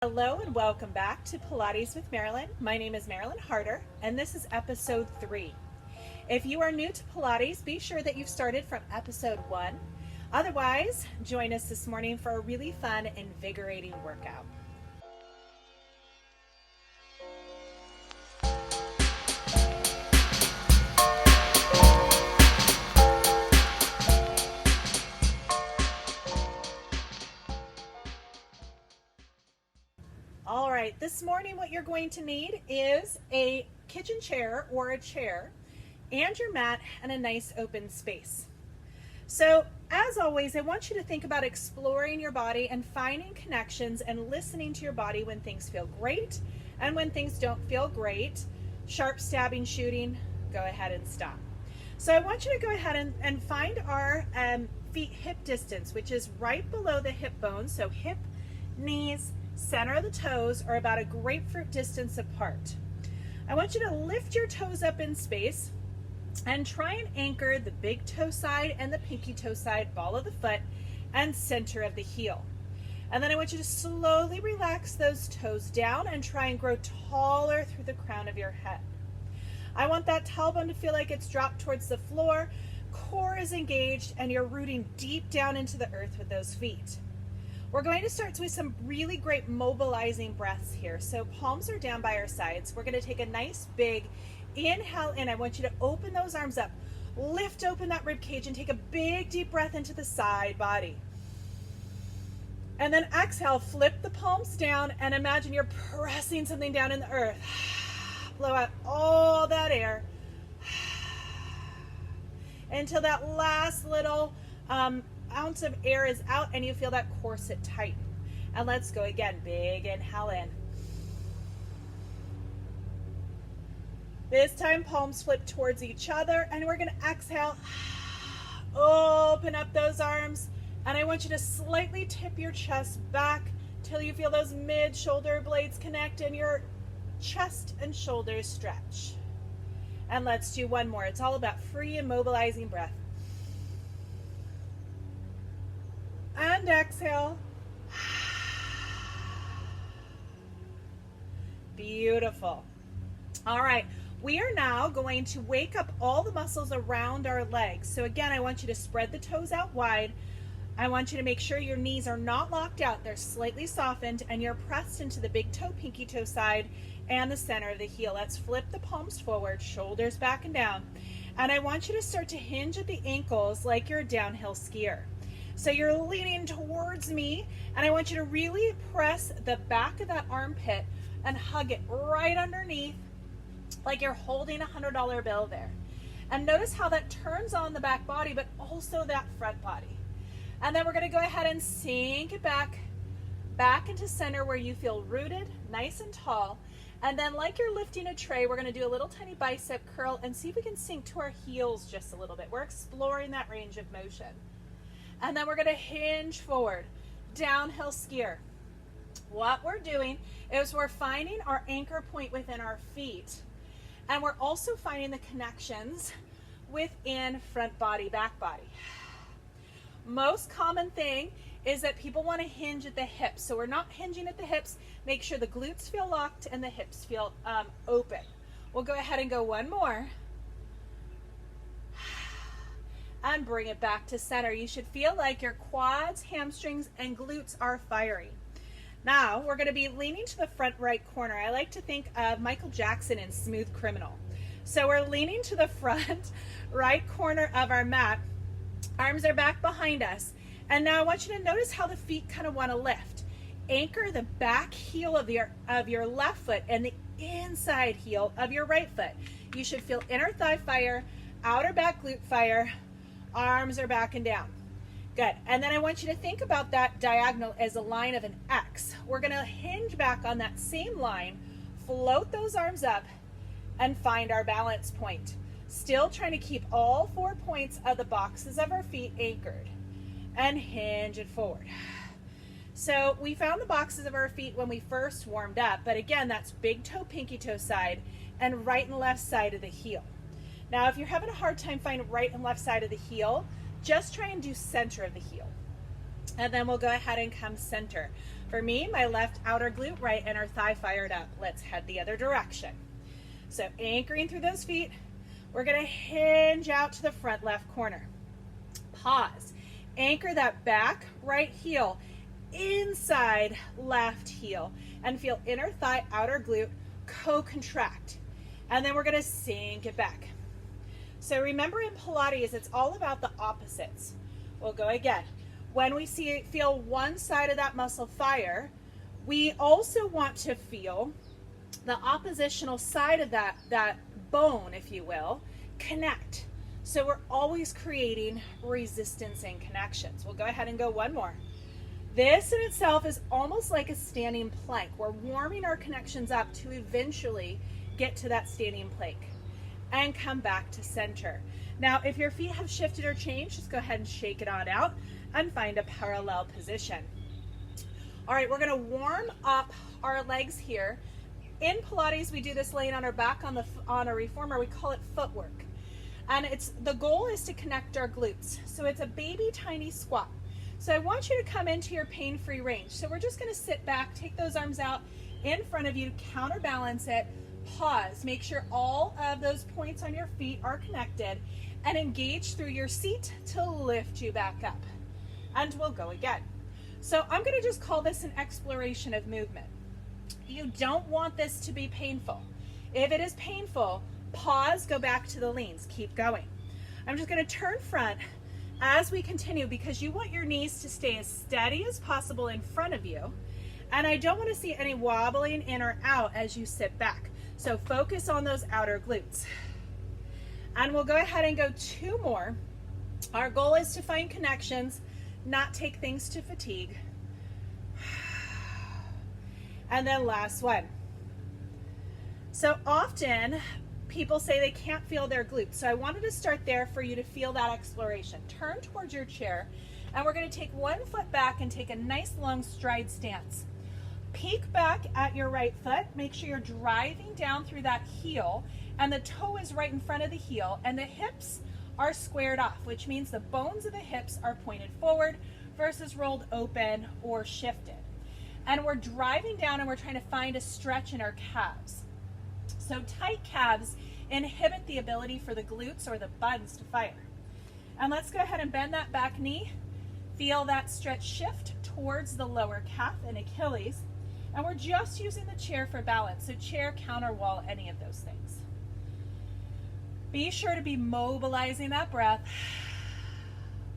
Hello and welcome back to Pilates with Marilyn. My name is Marilyn Harder and this is episode 3. If you are new to Pilates, be sure that you've started from episode 1. Otherwise, join us this morning for a really fun, invigorating workout. All right, this morning what you're going to need is a kitchen chair or a chair and your mat and a nice open space. So as always, I want you to think about exploring your body and finding connections and listening to your body when things feel great and when things don't feel great. Sharp stabbing, shooting, go ahead and stop. So I want you to go ahead and find our feet hip distance, which is right below the hip bone. So hip, knees, center of the toes are about a grapefruit distance apart. I want you to lift your toes up in space and try and anchor the big toe side and the pinky toe side, ball of the foot, and center of the heel. And then I want you to slowly relax those toes down and try and grow taller through the crown of your head. I want that tailbone to feel like it's dropped towards the floor, core is engaged, and you're rooting deep down into the earth with those feet. We're going to start with some really great mobilizing breaths here. So palms are down by our sides. We're going to take a nice big inhale in. I want you to open those arms up. Lift open that rib cage and take a big deep breath into the side body. And then exhale, flip the palms down and imagine you're pressing something down in the earth. Blow out all that air until that last little ounce of air is out and you feel that corset tighten. And let's go again. Big inhale in. This time palms flip towards each other and we're going to exhale. Open up those arms and I want you to slightly tip your chest back till you feel those mid shoulder blades connect and your chest and shoulders stretch. And let's do one more. It's all about free and mobilizing breath. And exhale. Beautiful. All right, we are now going to wake up all the muscles around our legs. So again, I want you to spread the toes out wide. I want you to make sure your knees are not locked out. They're slightly softened and you're pressed into the big toe, pinky toe side and the center of the heel. Let's flip the palms forward, shoulders back and down. And I want you to start to hinge at the ankles like you're a downhill skier. So you're leaning towards me and I want you to really press the back of that armpit and hug it right underneath like you're holding a $100 bill there. And notice how that turns on the back body but also that front body. And then we're going to go ahead and sink it back into center where you feel rooted, nice and tall. And then like you're lifting a tray, we're going to do a little tiny bicep curl and see if we can sink to our heels just a little bit. We're exploring that range of motion. And then we're going to hinge forward, downhill skier. What we're doing is we're finding our anchor point within our feet. And we're also finding the connections within front body, back body. Most common thing is that people want to hinge at the hips. So we're not hinging at the hips. Make sure the glutes feel locked and the hips feel open. We'll go ahead and go one more. And bring it back to center. You should feel like your quads, hamstrings, and glutes are firing. Now, we're going to be leaning to the front right corner. I like to think of Michael Jackson in Smooth Criminal. So we're leaning to the front right corner of our mat. Arms are back behind us. And now I want you to notice how the feet kind of want to lift. Anchor the back heel of your left foot and the inside heel of your right foot. You should feel inner thigh fire, outer back glute fire. Arms are back and down. Good. And then I want you to think about that diagonal as a line of an X. We're going to hinge back on that same line, float those arms up, and find our balance point. Still trying to keep all 4 points of the boxes of our feet anchored. And hinge it forward. So we found the boxes of our feet when we first warmed up, but again, that's big toe, pinky toe side, and right and left side of the heel. Now, if you're having a hard time finding right and left side of the heel, just try and do center of the heel. And then we'll go ahead and come center. For me, my left outer glute, right inner thigh fired up. Let's head the other direction. So anchoring through those feet, we're gonna hinge out to the front left corner. Pause. Anchor that back right heel inside left heel and feel inner thigh, outer glute co-contract. And then we're gonna sink it back. So remember in Pilates, it's all about the opposites. We'll go again. When we feel one side of that muscle fire, we also want to feel the oppositional side of that bone, if you will, connect. So we're always creating resistance and connections. We'll go ahead and go one more. This in itself is almost like a standing plank. We're warming our connections up to eventually get to that standing plank and come back to center. Now, if your feet have shifted or changed, just go ahead and shake it on out and find a parallel position. All right, we're gonna warm up our legs here. In Pilates, we do this laying on our back on a reformer. We call it footwork. And the goal is to connect our glutes. So it's a baby tiny squat. So I want you to come into your pain-free range. So we're just gonna sit back, take those arms out in front of you, counterbalance it, pause, make sure all of those points on your feet are connected, and engage through your seat to lift you back up. And we'll go again. So I'm gonna just call this an exploration of movement. You don't want this to be painful. If it is painful, pause, go back to the leans, keep going. I'm just gonna turn front as we continue because you want your knees to stay as steady as possible in front of you. And I don't wanna see any wobbling in or out as you sit back. So focus on those outer glutes. And we'll go ahead and go two more. Our goal is to find connections, not take things to fatigue. And then last one. So often people say they can't feel their glutes. So I wanted to start there for you to feel that exploration. Turn towards your chair and we're going to take one foot back and take a nice long stride stance. Peek back at your right foot. Make sure you're driving down through that heel and the toe is right in front of the heel and the hips are squared off, which means the bones of the hips are pointed forward versus rolled open or shifted. And we're driving down and we're trying to find a stretch in our calves. So tight calves inhibit the ability for the glutes or the buns to fire. And let's go ahead and bend that back knee. Feel that stretch shift towards the lower calf and Achilles. And we're just using the chair for balance. So chair, counter, wall, any of those things. Be sure to be mobilizing that breath.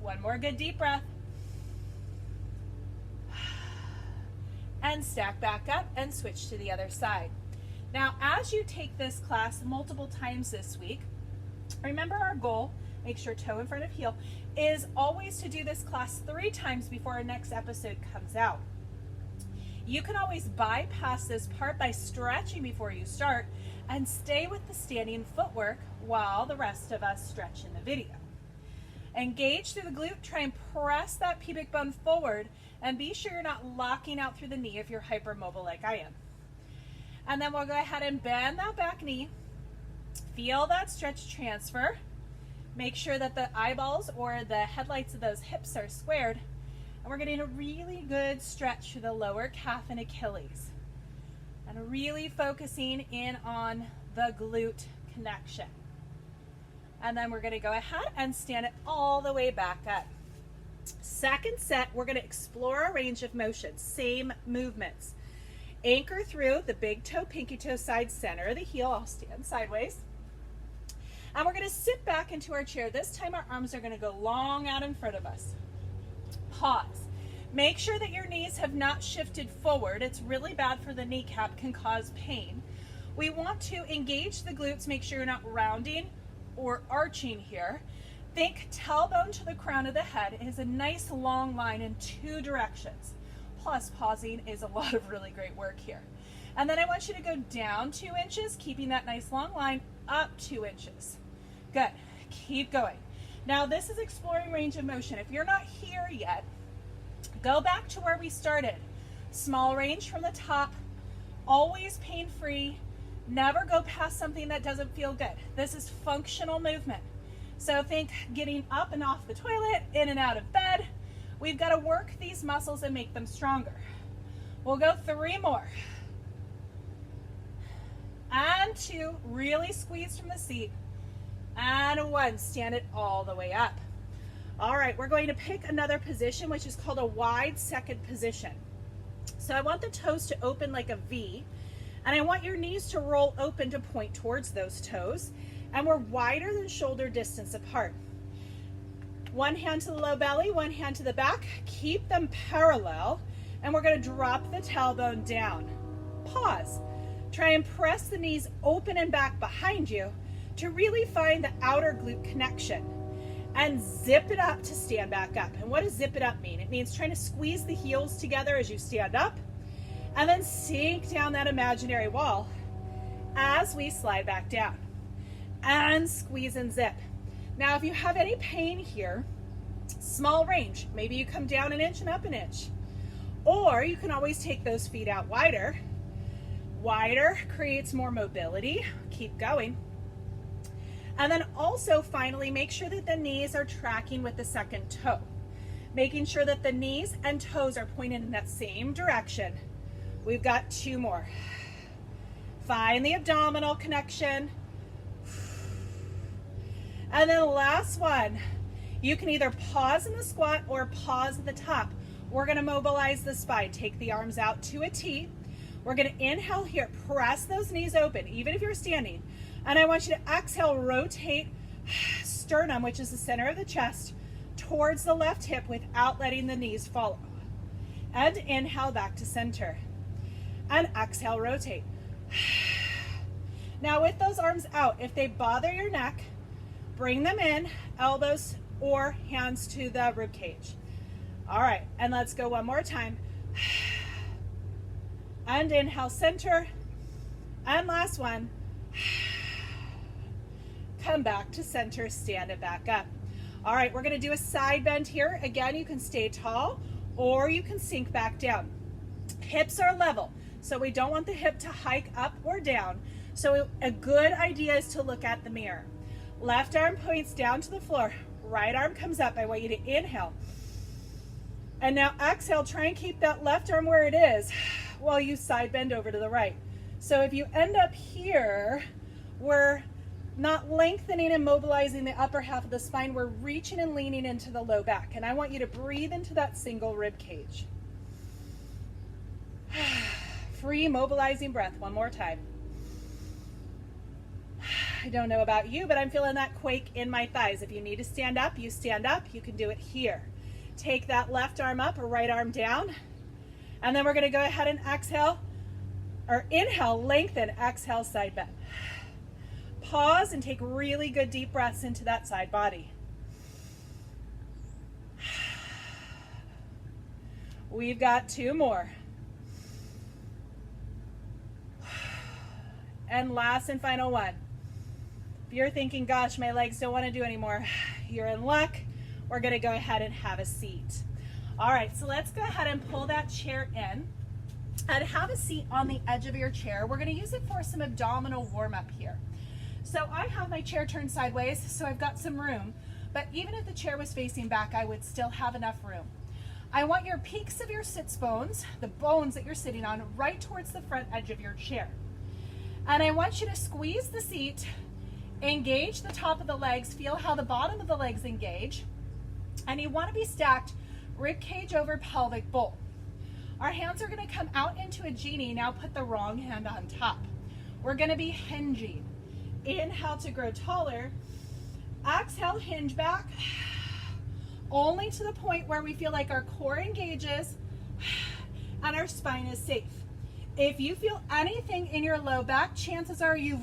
One more good deep breath. And stack back up and switch to the other side. Now, as you take this class multiple times this week, remember our goal, make sure toe in front of heel, is always to do this class 3 times before our next episode comes out. You can always bypass this part by stretching before you start and stay with the standing footwork while the rest of us stretch in the video. Engage through the glute, try and press that pubic bone forward and be sure you're not locking out through the knee if you're hypermobile like I am. And then we'll go ahead and bend that back knee. Feel that stretch transfer. Make sure that the eyeballs or the headlights of those hips are squared. And we're getting a really good stretch through the lower calf and Achilles. And really focusing in on the glute connection. And then we're going to go ahead and stand it all the way back up. Second set, we're going to explore a range of motion, same movements. Anchor through the big toe, pinky toe, side center of the heel. I'll stand sideways. And we're going to sit back into our chair. This time our arms are going to go long out in front of us. Pause. Make sure that your knees have not shifted forward. It's really bad for the kneecap, can cause pain. We want to engage the glutes, make sure you're not rounding or arching here. Think tailbone to the crown of the head is a nice long line in 2 directions. Plus pausing is a lot of really great work here. And then I want you to go down 2 inches, keeping that nice long line, up 2 inches. Good, keep going. Now this is exploring range of motion. If you're not here yet, go back to where we started. Small range from the top, always pain-free, never go past something that doesn't feel good. This is functional movement. So think getting up and off the toilet, in and out of bed. We've got to work these muscles and make them stronger. We'll go 3 more. And 2, really squeeze from the seat. And 1, stand it all the way up. All right, we're going to pick another position, which is called a wide second position. So I want the toes to open like a V, and I want your knees to roll open to point towards those toes, and we're wider than shoulder distance apart. One hand to the low belly, one hand to the back. Keep them parallel, and we're going to drop the tailbone down. Pause. Try and press the knees open and back behind you to really find the outer glute connection. And zip it up to stand back up. And what does zip it up mean? It means trying to squeeze the heels together as you stand up, and then sink down that imaginary wall as we slide back down. And squeeze and zip. Now, if you have any pain here, small range. Maybe you come down an inch and up an inch. Or you can always take those feet out wider. Wider creates more mobility. Keep going. And then also finally make sure that the knees are tracking with the second toe. Making sure that the knees and toes are pointed in that same direction. We've got 2 more. Find the abdominal connection. And then last one. You can either pause in the squat or pause at the top. We're going to mobilize the spine. Take the arms out to a T. We're going to inhale here. Press those knees open, even if you're standing. And I want you to exhale, rotate sternum, which is the center of the chest, towards the left hip without letting the knees follow. And inhale back to center. And exhale, rotate. Now with those arms out, if they bother your neck, bring them in, elbows or hands to the rib cage. All right, and let's go one more time. And inhale, center. And last one. Come back to center, stand it back up. All right, we're going to do a side bend here. Again, you can stay tall or you can sink back down. Hips are level, so we don't want the hip to hike up or down. So a good idea is to look at the mirror. Left arm points down to the floor. Right arm comes up. I want you to inhale. And now exhale, try and keep that left arm where it is while you side bend over to the right. So if you end up here, we're not lengthening and mobilizing the upper half of the spine, we're reaching and leaning into the low back. And I want you to breathe into that single rib cage. Free mobilizing breath, one more time. I don't know about you, but I'm feeling that quake in my thighs. If you need to stand up, you stand up. You can do it here. Take that left arm up or right arm down. And then we're going to go ahead and exhale, or inhale, lengthen, exhale, side bend. Pause and take really good deep breaths into that side body. We've got 2 more. And last and final one. If you're thinking, gosh, my legs don't want to do anymore, you're in luck. We're going to go ahead and have a seat. All right, so let's go ahead and pull that chair in and have a seat on the edge of your chair. We're going to use it for some abdominal warm-up here. So I have my chair turned sideways, so I've got some room, but even if the chair was facing back, I would still have enough room. I want your peaks of your sits bones, the bones that you're sitting on, right towards the front edge of your chair. And I want you to squeeze the seat, engage the top of the legs, feel how the bottom of the legs engage, and you want to be stacked rib cage over pelvic bowl. Our hands are going to come out into a genie. Now put the wrong hand on top. We're going to be hinging. Inhale to grow taller. Exhale, hinge back. Only to the point where we feel like our core engages and our spine is safe. If you feel anything in your low back, chances are you've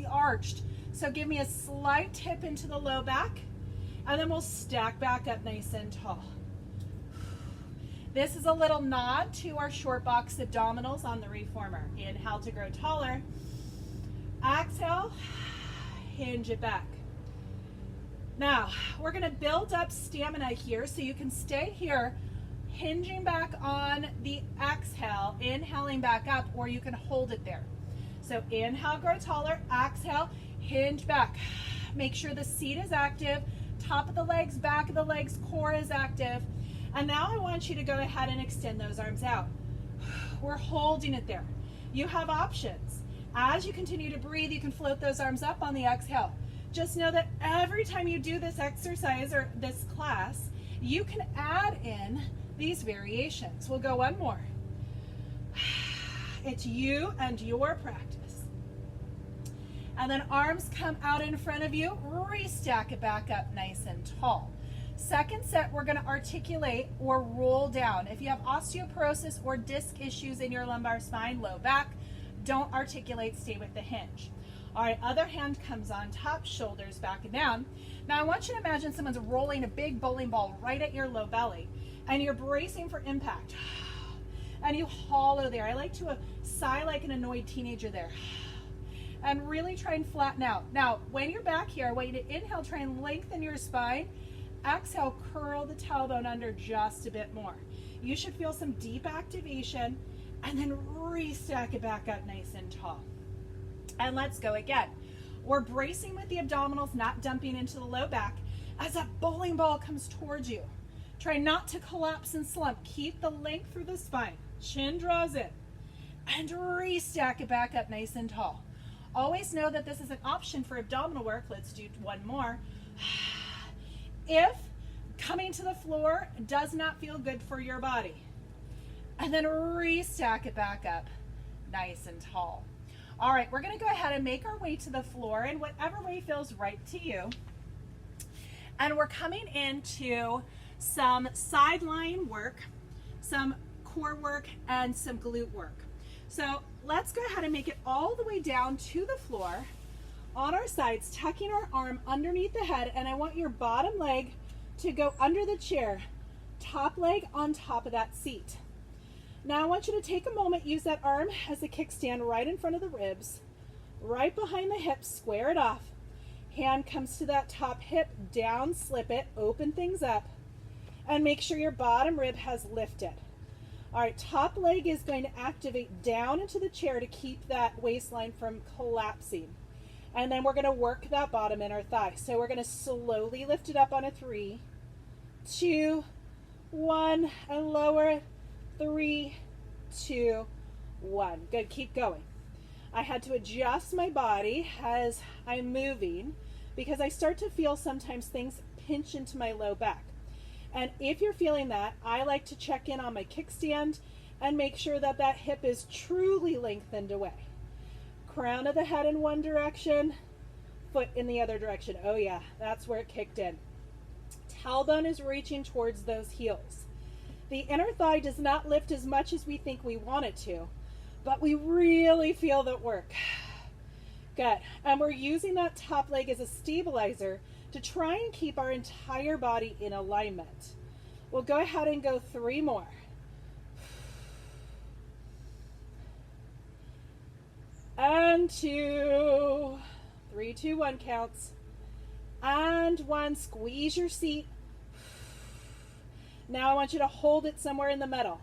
arched. So give me a slight tip into the low back, and then we'll stack back up nice and tall. This is a little nod to our short box abdominals on the reformer. Inhale to grow taller. Exhale, hinge it back. Now, we're going to build up stamina here so you can stay here, hinging back on the exhale, inhaling back up, or you can hold it there. So inhale, grow taller, exhale, hinge back. Make sure the seat is active, top of the legs, back of the legs, core is active. And now I want you to go ahead and extend those arms out. We're holding it there. You have options. As you continue to breathe, you can float those arms up on the exhale. Just know that every time you do this exercise or this class, you can add in these variations. We'll go one more. It's you and your practice. And then arms come out in front of you, restack it back up nice and tall. Second set, we're going to articulate or roll down. If you have osteoporosis or disc issues in your lumbar spine, low back, don't articulate, stay with the hinge. All right, other hand comes on top, shoulders back and down. Now I want you to imagine someone's rolling a big bowling ball right at your low belly, and you're bracing for impact. And you hollow there. I like to sigh like an annoyed teenager there. And really try and flatten out. Now, when you're back here, I want you to inhale, try and lengthen your spine. Exhale, curl the tailbone under just a bit more. You should feel some deep activation, and then restack it back up nice and tall. And let's go again. We're bracing with the abdominals, not dumping into the low back as that bowling ball comes towards you. Try not to collapse and slump. Keep the length through the spine. Chin draws in. And restack it back up nice and tall. Always know that this is an option for abdominal work. Let's do one more. If coming to the floor does not feel good for your body, and then restack it back up nice and tall. All right, we're going to go ahead and make our way to the floor in whatever way feels right to you. And we're coming into some sideline work, some core work, and some glute work. So let's go ahead and make it all the way down to the floor on our sides, tucking our arm underneath the head, and I want your bottom leg to go under the chair, top leg on top of that seat. Now I want you to take a moment, use that arm as a kickstand right in front of the ribs, right behind the hips, square it off. Hand comes to that top hip, down, slip it, open things up, and make sure your bottom rib has lifted. All right, top leg is going to activate down into the chair to keep that waistline from collapsing. And then we're going to work that bottom inner thigh. So we're going to slowly lift it up on a 3, 2, 1, and lower it. 3, 2, 1. Good, keep going. I had to adjust my body as I'm moving because I start to feel sometimes things pinch into my low back. And if you're feeling that, I like to check in on my kickstand and make sure that that hip is truly lengthened away. Crown of the head in one direction, foot in the other direction. Oh yeah, that's where it kicked in. Tailbone is reaching towards those heels. The inner thigh does not lift as much as we think we want it to, but we really feel that work. Good. And we're using that top leg as a stabilizer to try and keep our entire body in alignment. We'll go ahead and go 3 more. And 2, 3, 2, 1 counts. And 1, squeeze your seat. Now I want you to hold it somewhere in the middle.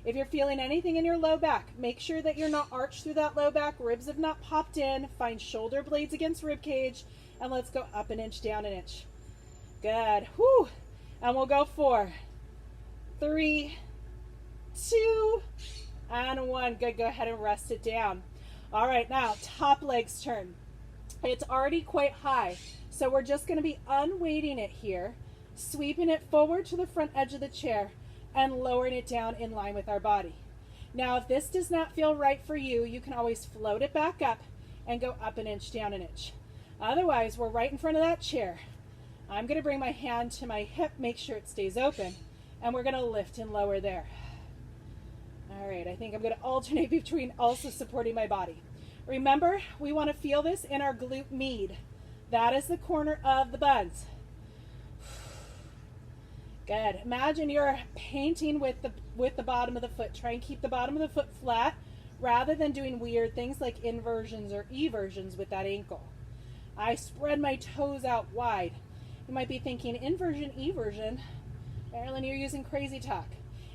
If you're feeling anything in your low back, make sure that you're not arched through that low back, ribs have not popped in, find shoulder blades against rib cage, and let's go up an inch, down an inch. Good. Whew. And we'll go 4, 3, 2, and 1. Good. Go ahead and rest it down. All right, now top leg's turn. It's already quite high, so we're just going to be unweighting it here, sweeping it forward to the front edge of the chair, and lowering it down in line with our body. Now, if this does not feel right for you, you can always float it back up and go up an inch, down an inch. Otherwise, we're right in front of that chair. I'm going to bring my hand to my hip, make sure it stays open, and we're going to lift and lower there. All right, I think I'm going to alternate between also supporting my body. Remember, we want to feel this in our glute med. That is the corner of the buns. Good. Imagine you're painting with the bottom of the foot. Try and keep the bottom of the foot flat rather than doing weird things like inversions or eversions with that ankle. I spread my toes out wide. You might be thinking, inversion, eversion. Marilyn, you're using crazy talk.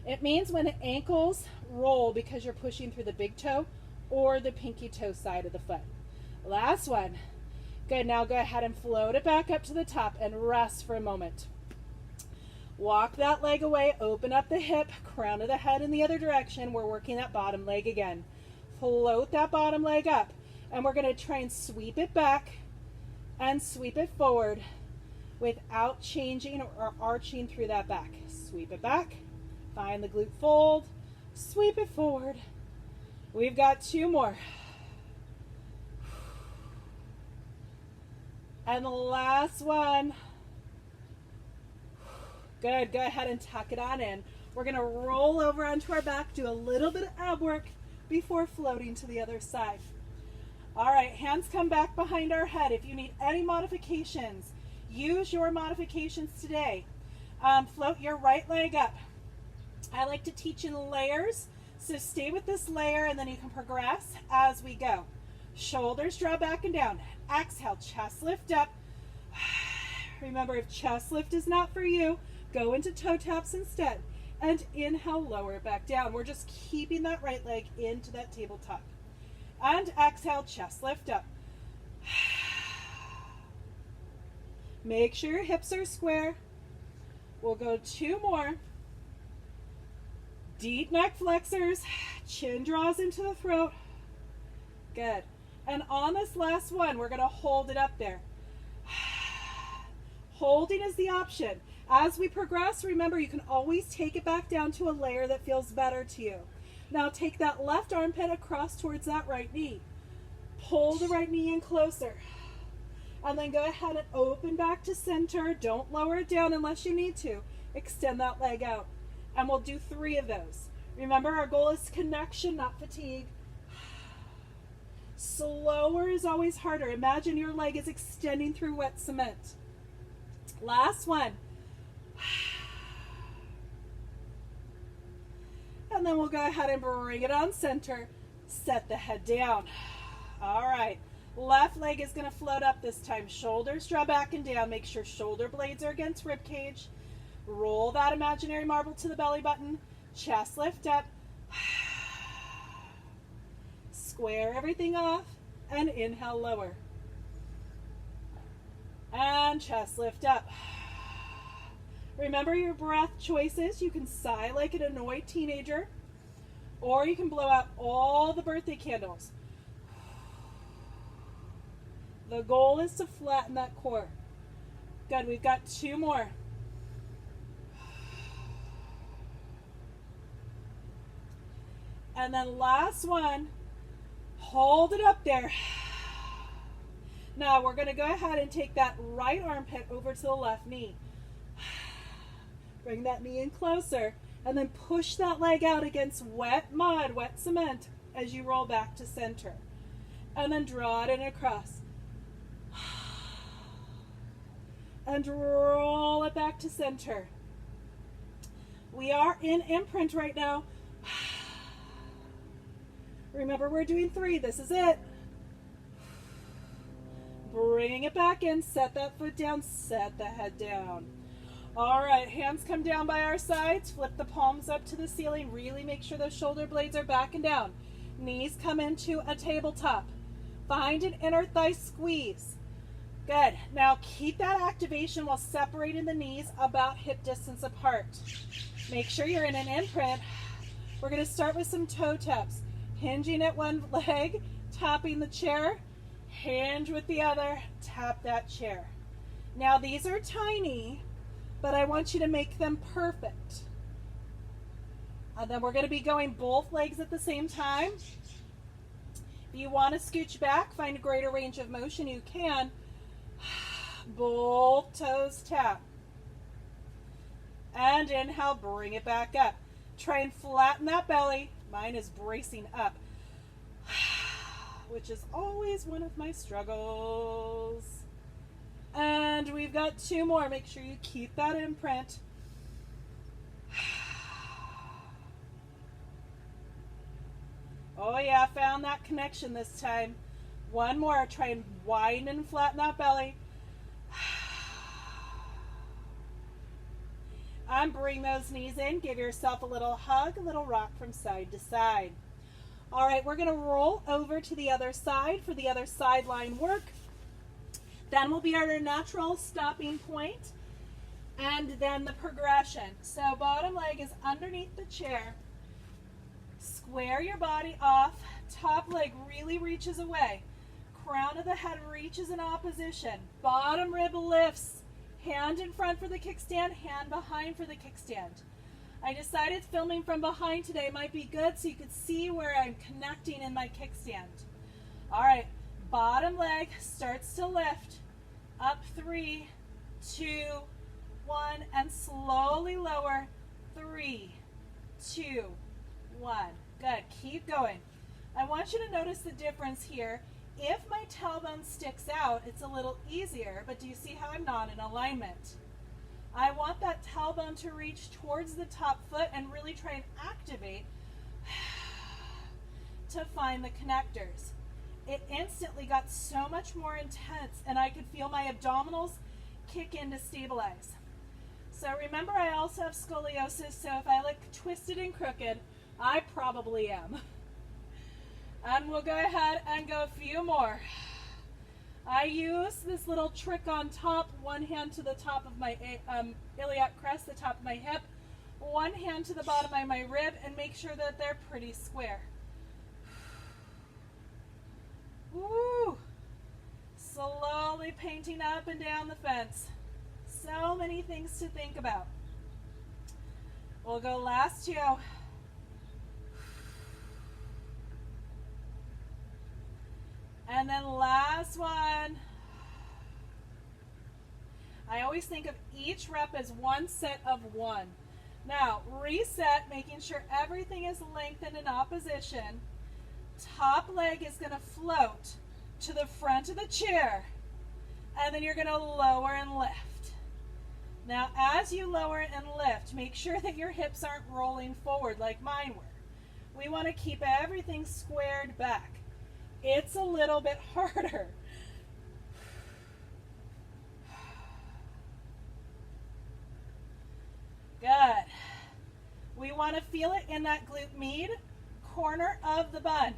It means when the ankles roll because you're pushing through the big toe or the pinky toe side of the foot. Last one. Good. Now go ahead and float it back up to the top and rest for a moment. Walk that leg away, open up the hip, crown of the head in the other direction. We're working that bottom leg again. Float that bottom leg up, and we're going to try and sweep it back and sweep it forward without changing or arching through that back. Sweep it back, find the glute fold, sweep it forward. We've got 2 more. And the last one. Good, go ahead and tuck it on in. We're gonna roll over onto our back, do a little bit of ab work before floating to the other side. All right, hands come back behind our head. If you need any modifications, use your modifications today. Float your right leg up. I like to teach in layers, so stay with this layer and then you can progress as we go. Shoulders draw back and down. Exhale, chest lift up. Remember, if chest lift is not for you, go into toe taps instead. And inhale, lower it back down. We're just keeping that right leg into that tabletop. And exhale, chest lift up. Make sure your hips are square. We'll go 2 more. Deep neck flexors. Chin draws into the throat. Good. And on this last one, we're going to hold it up there. Holding is the option. As we progress, remember, you can always take it back down to a layer that feels better to you. Now take that left armpit across towards that right knee. Pull the right knee in closer. And then go ahead and open back to center. Don't lower it down unless you need to. Extend that leg out. And we'll do 3 of those. Remember, our goal is connection, not fatigue. Slower is always harder. Imagine your leg is extending through wet cement. Last one. And then we'll go ahead and bring it on center. Set the head down. All right. Left leg is going to float up this time. Shoulders draw back and down. Make sure shoulder blades are against rib cage. Roll that imaginary marble to the belly button. Chest lift up. Square everything off. And inhale, lower. And chest lift up. Remember your breath choices. You can sigh like an annoyed teenager, or you can blow out all the birthday candles. The goal is to flatten that core. Good, we've got 2 more. And then last one, hold it up there. Now we're going to go ahead and take that right armpit over to the left knee. Bring that knee in closer, and then push that leg out against wet mud, wet cement, as you roll back to center. And then draw it in across. And roll it back to center. We are in imprint right now. Remember, we're doing 3. This is it. Bring it back in. Set that foot down. Set the head down. All right, hands come down by our sides. Flip the palms up to the ceiling. Really make sure those shoulder blades are back and down. Knees come into a tabletop. Find an inner thigh squeeze. Good. Now keep that activation while separating the knees about hip distance apart. Make sure you're in an imprint. We're going to start with some toe taps. Hinging at one leg, tapping the chair, hinge with the other, tap that chair. Now these are tiny, but I want you to make them perfect. And then we're going to be going both legs at the same time. If you want to scooch back, find a greater range of motion, you can. Both toes tap. And inhale, bring it back up. Try and flatten that belly. Mine is bracing up, which is always one of my struggles. And we've got 2 more. Make sure you keep that imprint. Oh yeah, found that connection this time. 1 more. Try and widen and flatten that belly. And bring those knees in. Give yourself a little hug, a little rock from side to side. All right, we're going to roll over to the other side for the other sideline work. Then will be our natural stopping point. And then the progression. So bottom leg is underneath the chair. Square your body off. Top leg really reaches away. Crown of the head reaches in opposition. Bottom rib lifts. Hand in front for the kickstand, hand behind for the kickstand. I decided filming from behind today might be good so you could see where I'm connecting in my kickstand. All right, bottom leg starts to lift. Up 3, 2, 1, and slowly lower. 3, 2, 1. Good, keep going. I want you to notice the difference here. If my tailbone sticks out, it's a little easier, but do you see how I'm not in alignment? I want that tailbone to reach towards the top foot and really try and activate to find the connectors. It instantly got so much more intense, and I could feel my abdominals kick in to stabilize. So remember, I also have scoliosis, so if I look twisted and crooked, I probably am. And we'll go ahead and go a few more. I use this little trick on top, one hand to the top of my iliac crest, the top of my hip, one hand to the bottom of my rib, and make sure that they're pretty square. Woo! Slowly painting up and down the fence. So many things to think about. We'll go last 2. And then last one. I always think of each rep as one set of 1. Now, reset, making sure everything is lengthened in opposition. Top leg is going to float to the front of the chair. And then you're going to lower and lift. Now, as you lower and lift, make sure that your hips aren't rolling forward like mine were. We want to keep everything squared back. It's a little bit harder. Good. We want to feel it in that glute med, corner of the bun.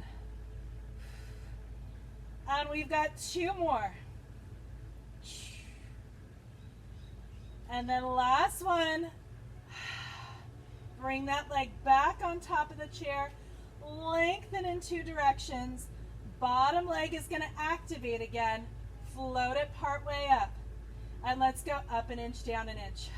And we've got 2 more. And then last one. Bring that leg back on top of the chair. Lengthen in 2 directions. Bottom leg is going to activate again. Float it part way up. And let's go up an inch, down an inch.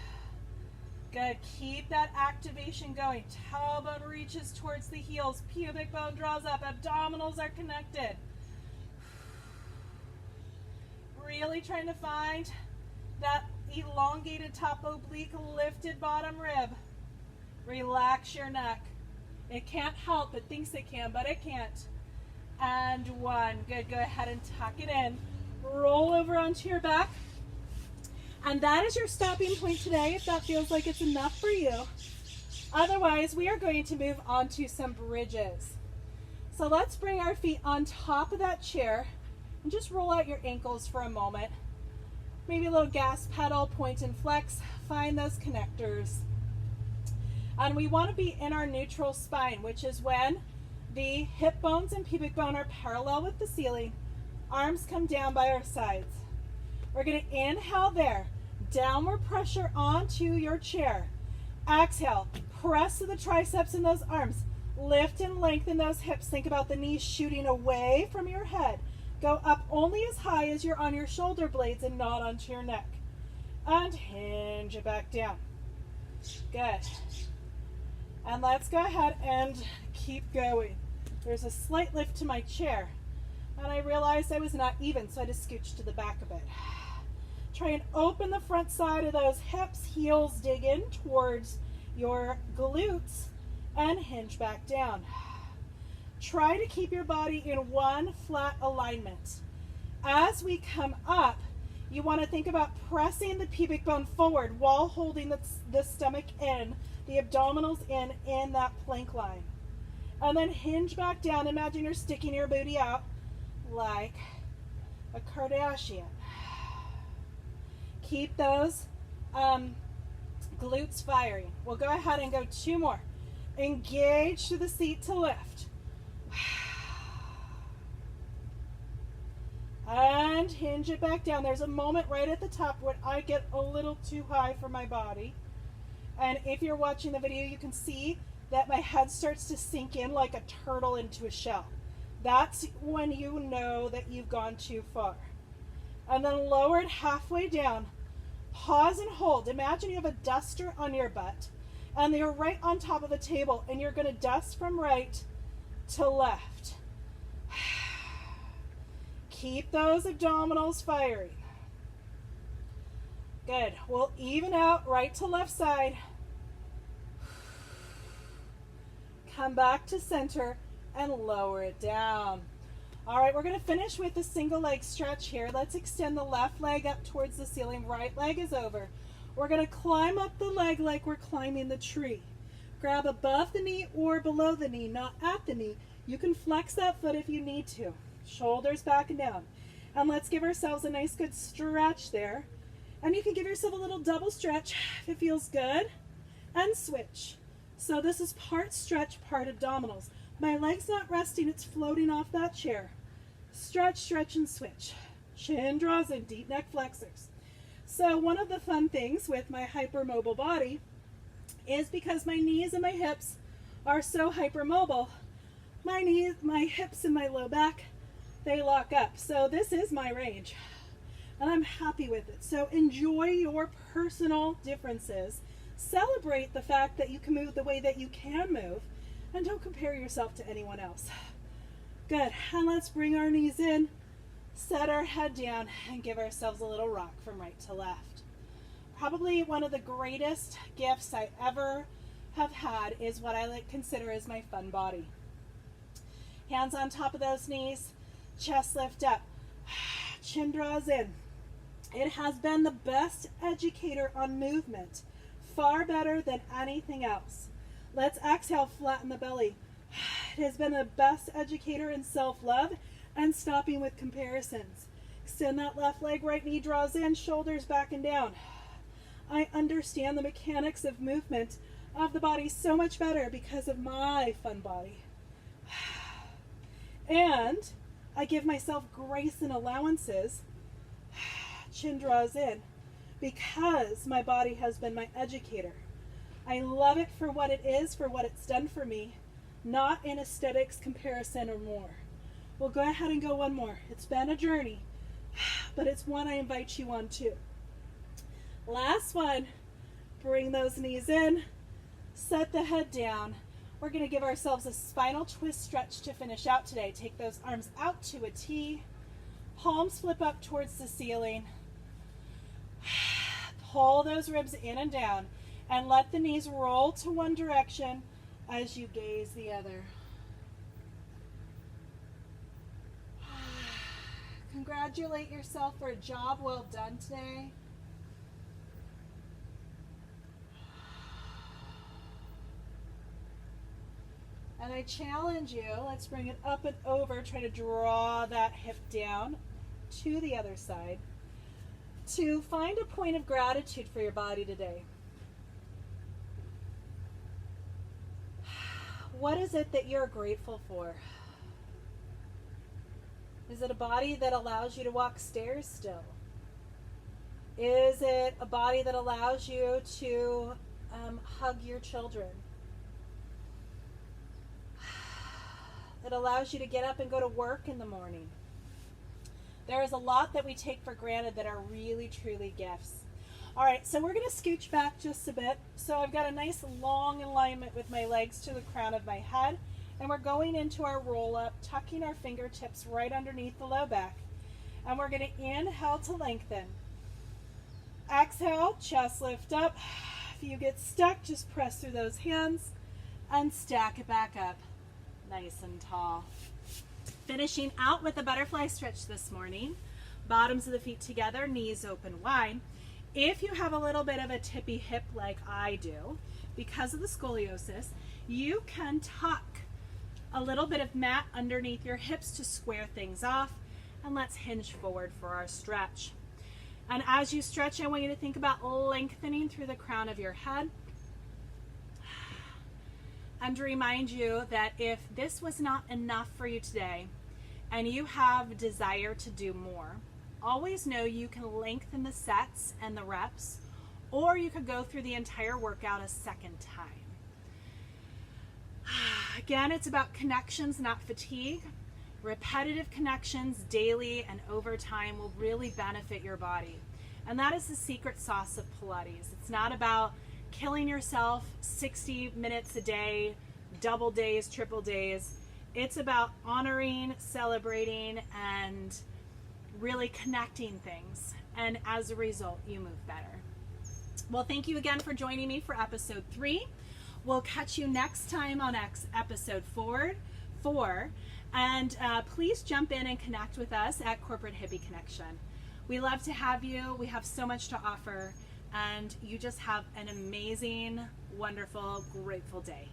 Good. Keep that activation going. Tailbone reaches towards the heels. Pubic bone draws up. Abdominals are connected. Really trying to find that elongated top oblique, lifted bottom rib. Relax your neck. It can't help. It thinks it can, but it can't. And 1. Good. Go ahead and tuck it in. Roll over onto your back. And that is your stopping point today, if that feels like it's enough for you. Otherwise, we are going to move on to some bridges. So let's bring our feet on top of that chair and just roll out your ankles for a moment. Maybe a little gas pedal, point and flex. Find those connectors. And we want to be in our neutral spine, which is when the hip bones and pubic bone are parallel with the ceiling. Arms come down by our sides. We're going to inhale there. Downward pressure onto your chair. Exhale. Press to the triceps and those arms. Lift and lengthen those hips. Think about the knees shooting away from your head. Go up only as high as you're on your shoulder blades and not onto your neck. And hinge it back down. Good. And let's go ahead and keep going. There's a slight lift to my chair, and I realized I was not even, so I just scooched to the back a bit. Try and open the front side of those hips, heels dig in towards your glutes, and hinge back down. Try to keep your body in one flat alignment. As we come up, you want to think about pressing the pubic bone forward while holding the stomach in, the abdominals in that plank line. And then hinge back down. Imagine you're sticking your booty out like a Kardashian. Keep those glutes firing. We'll go ahead and go 2 more. Engage to the seat to lift. And and hinge it back down. There's a moment right at the top where I get a little too high for my body. And if you're watching the video, you can see that my head starts to sink in like a turtle into a shell. That's when you know that you've gone too far. And then lower it halfway down. Pause and hold. Imagine you have a duster on your butt and you're right on top of a table and you're going to dust from right to left. Keep those abdominals firing. Good. We'll even out right to left side. Come back to center and lower it down. All right, we're going to finish with a single leg stretch here. Let's extend the left leg up towards the ceiling. Right leg is over. We're going to climb up the leg like we're climbing the tree. Grab above the knee or below the knee, not at the knee. You can flex that foot if you need to. Shoulders back and down. And let's give ourselves a nice good stretch there. And you can give yourself a little double stretch if it feels good. And switch. So this is part stretch, part abdominals. My leg's not resting, it's floating off that chair. Stretch, stretch, and switch. Chin draws in, deep neck flexors. So one of the fun things with my hypermobile body is because my knees and my hips are so hypermobile, my knees, my hips, and my low back, they lock up. So this is my range, and I'm happy with it. So enjoy your personal differences. Celebrate the fact that you can move the way that you can move, and don't compare yourself to anyone else. Good. And let's bring our knees in, set our head down, and give ourselves a little rock from right to left. Probably one of the greatest gifts I ever have had is what I consider as my fun body. Hands on top of those knees, chest lift up, chin draws in. It has been the best educator on movement, far better than anything else. Let's exhale, flatten the belly. It has been the best educator in self-love and stopping with comparisons. Extend that left leg, right knee draws in, shoulders back and down. I understand the mechanics of movement of the body so much better because of my fun body. And I give myself grace and allowances. Chin draws in because my body has been my educator. I love it for what it is, for what it's done for me, not in aesthetics, comparison, or more. We'll go ahead and go one more. It's been a journey, but it's one I invite you on too. Last one. Bring those knees in, set the head down. We're going to give ourselves a spinal twist stretch to finish out today. Take those arms out to a T. Palms flip up towards the ceiling. Pull those ribs in and down. And let the knees roll to one direction as you gaze the other. Congratulate yourself for a job well done today. And I challenge you, let's bring it up and over, try to draw that hip down to the other side, to find a point of gratitude for your body today. What is it that you're grateful for? Is it a body that allows you to walk stairs still? Is it a body that allows you to hug your children? That allows you to get up and go to work in the morning? There is a lot that we take for granted that are really, truly gifts. All right, so we're going to scooch back just a bit. So I've got a nice long alignment with my legs to the crown of my head. And we're going into our roll up, tucking our fingertips right underneath the low back. And we're going to inhale to lengthen. Exhale, chest lift up. If you get stuck, just press through those hands and stack it back up nice and tall. Finishing out with a butterfly stretch this morning. Bottoms of the feet together, knees open wide. If you have a little bit of a tippy hip like I do, because of the scoliosis, you can tuck a little bit of mat underneath your hips to square things off. And let's hinge forward for our stretch. And as you stretch, I want you to think about lengthening through the crown of your head. And to remind you that if this was not enough for you today, and you have desire to do more, always know you can lengthen the sets and the reps, or you could go through the entire workout a second time. Again, it's about connections, not fatigue. Repetitive connections daily and over time will really benefit your body. And that is the secret sauce of Pilates. It's not about killing yourself 60 minutes a day, double days, triple days. It's about honoring, celebrating, and really connecting things. And as a result, you move better. Well, thank you again for joining me for episode 3. We'll catch you next time on episode 4. And please jump in and connect with us at Corporate Hippie Connection. We love to have you. We have so much to offer. And you just have an amazing, wonderful, grateful day.